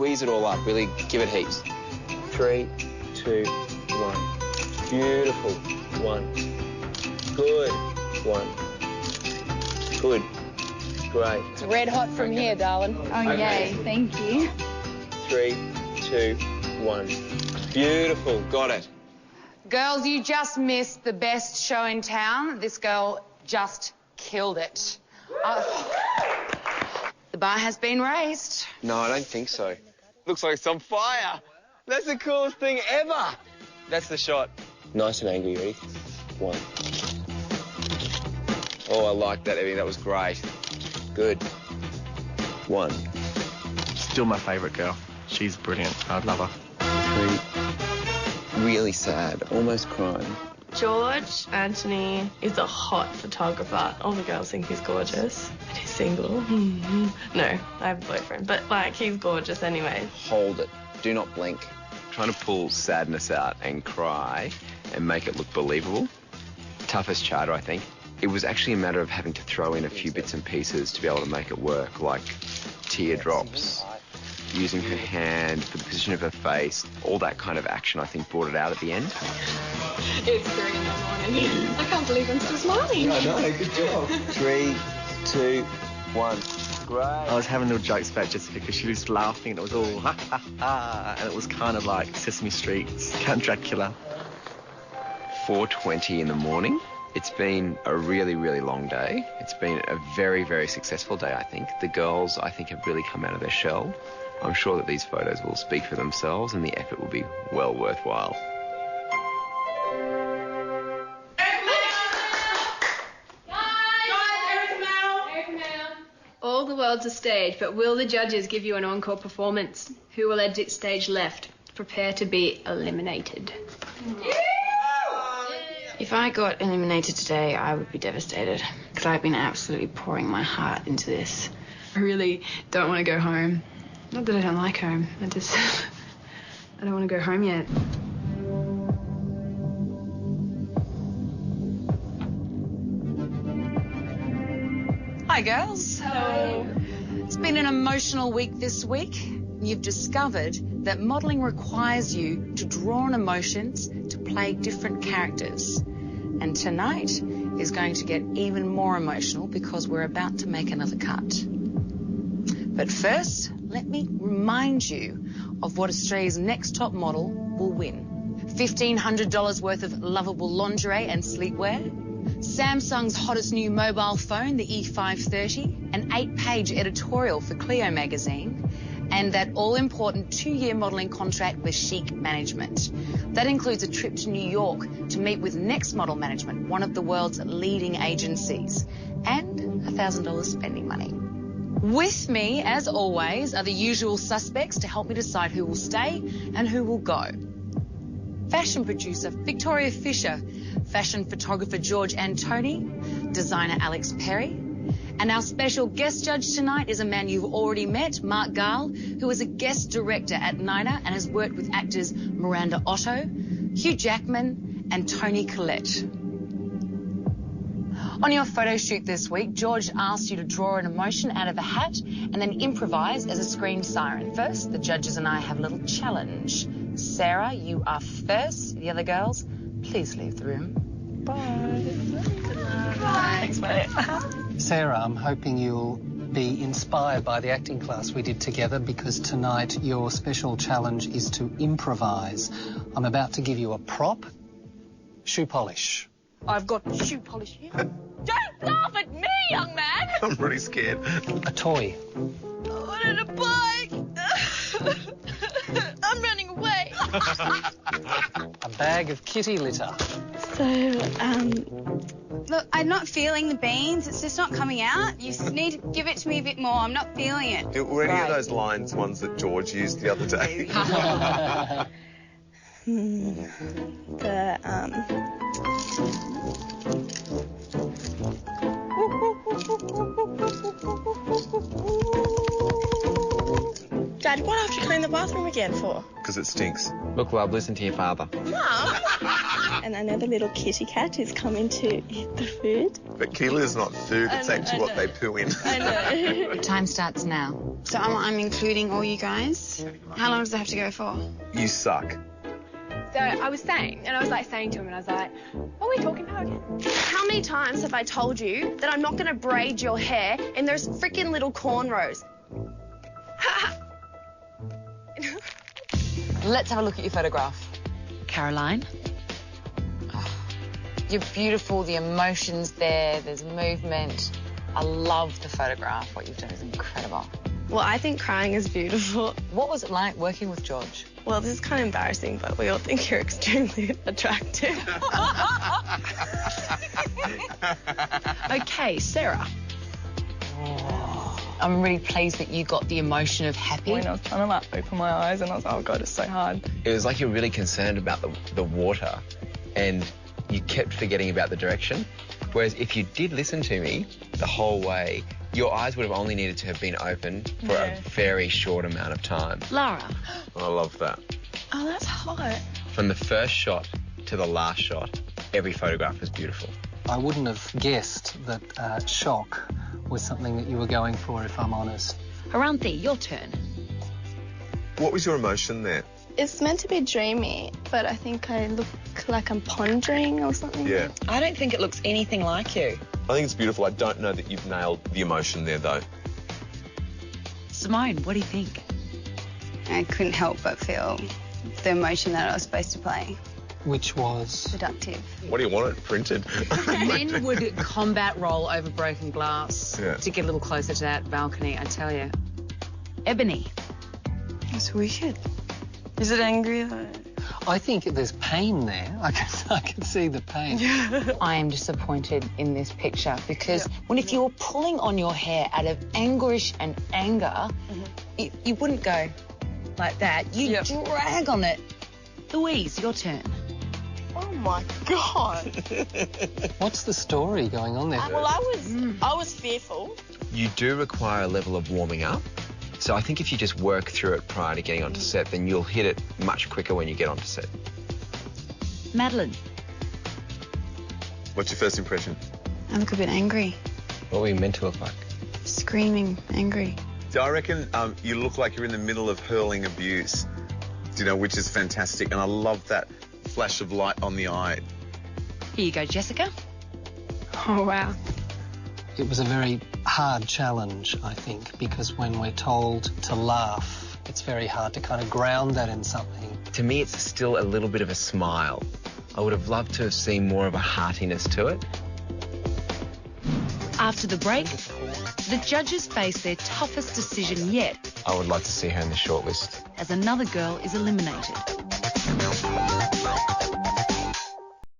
squeeze it all up. Really give it heaps. 3, 2, 1. Beautiful. 1. Good. 1. Good. Great. It's red hot from here, darling. Oh, yay. Thank you. 3, 2, 1. Beautiful. Got it. Girls, you just missed the best show in town. This girl just killed it. The bar has been raised. No, I don't think so. Looks like it's on fire. That's the coolest thing ever. That's the shot. Nice and angry, ready? 1. Oh, I like that, Evie. That was great. Good. 1. Still my favourite girl. She's brilliant. I love her. 3. Really sad. Almost crying. George Anthony is a hot photographer. All the girls think he's gorgeous. And he's single. No, I have a boyfriend. But, like, he's gorgeous anyway. Hold it. Do not blink. Trying to pull sadness out and cry and make it look believable. Toughest charter, I think. It was actually a matter of having to throw in a few bits and pieces to be able to make it work, like teardrops, using her hand for the position of her face. All that kind of action, I think, brought it out at the end. It's 3 in the morning. I can't believe I'm still smiling. I know, good job. 3, 2, 1. Great. I was having little jokes about Jessica because she was laughing and it was all ha ha ha, and it was kind of like Sesame Street's Count Dracula. 4:20 in the morning. It's been a really, really long day. It's been a very, very successful day, I think. The girls, I think, have really come out of their shell. I'm sure that these photos will speak for themselves and the effort will be well worthwhile. All the world's a stage, but will the judges give you an encore performance? Who will exit stage left? Prepare to be eliminated. If I got eliminated today, I would be devastated because I've been absolutely pouring my heart into this. I really don't want to go home. Not that I don't like home. I don't want to go home yet. Hi, girls. Hello. It's been an emotional week this week. You've discovered that modelling requires you to draw on emotions to play different characters. And tonight is going to get even more emotional because we're about to make another cut. But first, let me remind you of what Australia's next top model will win. $1,500 worth of lovable lingerie and sleepwear, Samsung's hottest new mobile phone, the E03, an 8-page editorial for Clio magazine, and that all-important 2-year modelling contract with Chic Management. That includes a trip to New York to meet with Next Model Management, one of the world's leading agencies, and $1,000 spending money. With me, as always, are the usual suspects to help me decide who will stay and who will go. Fashion producer Victoria Fisher, fashion photographer George Antoni, designer Alex Perry, and our special guest judge tonight is a man you've already met, Mark Gall, who is a guest director at NIDA and has worked with actors Miranda Otto, Hugh Jackman and Toni Collette. On your photo shoot this week, George asked you to draw an emotion out of a hat and then improvise as a screen siren. First, the judges and I have a little challenge. Sarah, you are first. The other girls, please leave the room. Bye. Thanks, mate. Sarah, I'm hoping you'll be inspired by the acting class we did together because tonight your special challenge is to improvise. I'm about to give you a prop, shoe polish. I've got shoe polish here. Don't laugh at me, young man! I'm really scared. A toy. I wanted a bike! I'm running away! A bag of kitty litter. Look, I'm not feeling the beans. It's just not coming out. You need to give it to me a bit more. I'm not feeling it. Were any of those lines ones that George used the other day? Dad, what do I have to clean the bathroom again for? Because it stinks. Look, love, listen to your father. Mum! And I know the little kitty cat is coming to eat the food. But Keela is not food, it's actually what they poo in. I know. Time starts now. So I'm including all you guys. How long does it have to go for? You suck. So I was saying to him, and I was like, what are we talking about again? How many times have I told you that I'm not going to braid your hair in those freaking little cornrows? Let's have a look at your photograph. Caroline. Oh, you're beautiful. The emotion's there. There's movement. I love the photograph. What you've done is incredible. Well, I think crying is beautiful. What was it like working with George? Well, this is kind of embarrassing, but we all think you're extremely attractive. Okay, Sarah. Oh, I'm really pleased that you got the emotion of happy. When I was trying to like open my eyes and I was like, oh God, it's so hard. It was like you're really concerned about the water and you kept forgetting about the direction. Whereas if you did listen to me the whole way, your eyes would have only needed to have been open for a very short amount of time. Lara. I love that. Oh, that's hot. From the first shot to the last shot, every photograph was beautiful. I wouldn't have guessed that shock was something that you were going for, if I'm honest. Haranthi, your turn. What was your emotion there? It's meant to be dreamy, but I think I look like I'm pondering or something. Yeah. I don't think it looks anything like you. I think it's beautiful. I don't know that you've nailed the emotion there, though. Simone, what do you think? I couldn't help but feel the emotion that I was supposed to play. Which was? Seductive. What do you want it printed? Men would combat roll over broken glass Yeah. to get a little closer to that balcony, I tell you. Ebony. It's wicked. Is it angry? I think there's pain there. I can see the pain. I am disappointed in this picture because if you were pulling on your hair out of anguish and anger, you wouldn't go like that. You drag on it. Louise, your turn. Oh my God. What's the story going on there? Well, I was fearful. You do require a level of warming up. So I think if you just work through it prior to getting onto set, then you'll hit it much quicker when you get onto set. Madeline. What's your first impression? I look a bit angry. What were you meant to look like? Screaming, angry. So I reckon you look like you're in the middle of hurling abuse, which is fantastic. And I love that flash of light on the eye. Here you go, Jessica. Oh, wow. It was a very hard challenge, I think, because when we're told to laugh, it's very hard to kind of ground that in something. To me, it's still a little bit of a smile. I would have loved to have seen more of a heartiness to it. After the break, the judges face their toughest decision yet I would like to see her in the shortlist. as another girl is eliminated.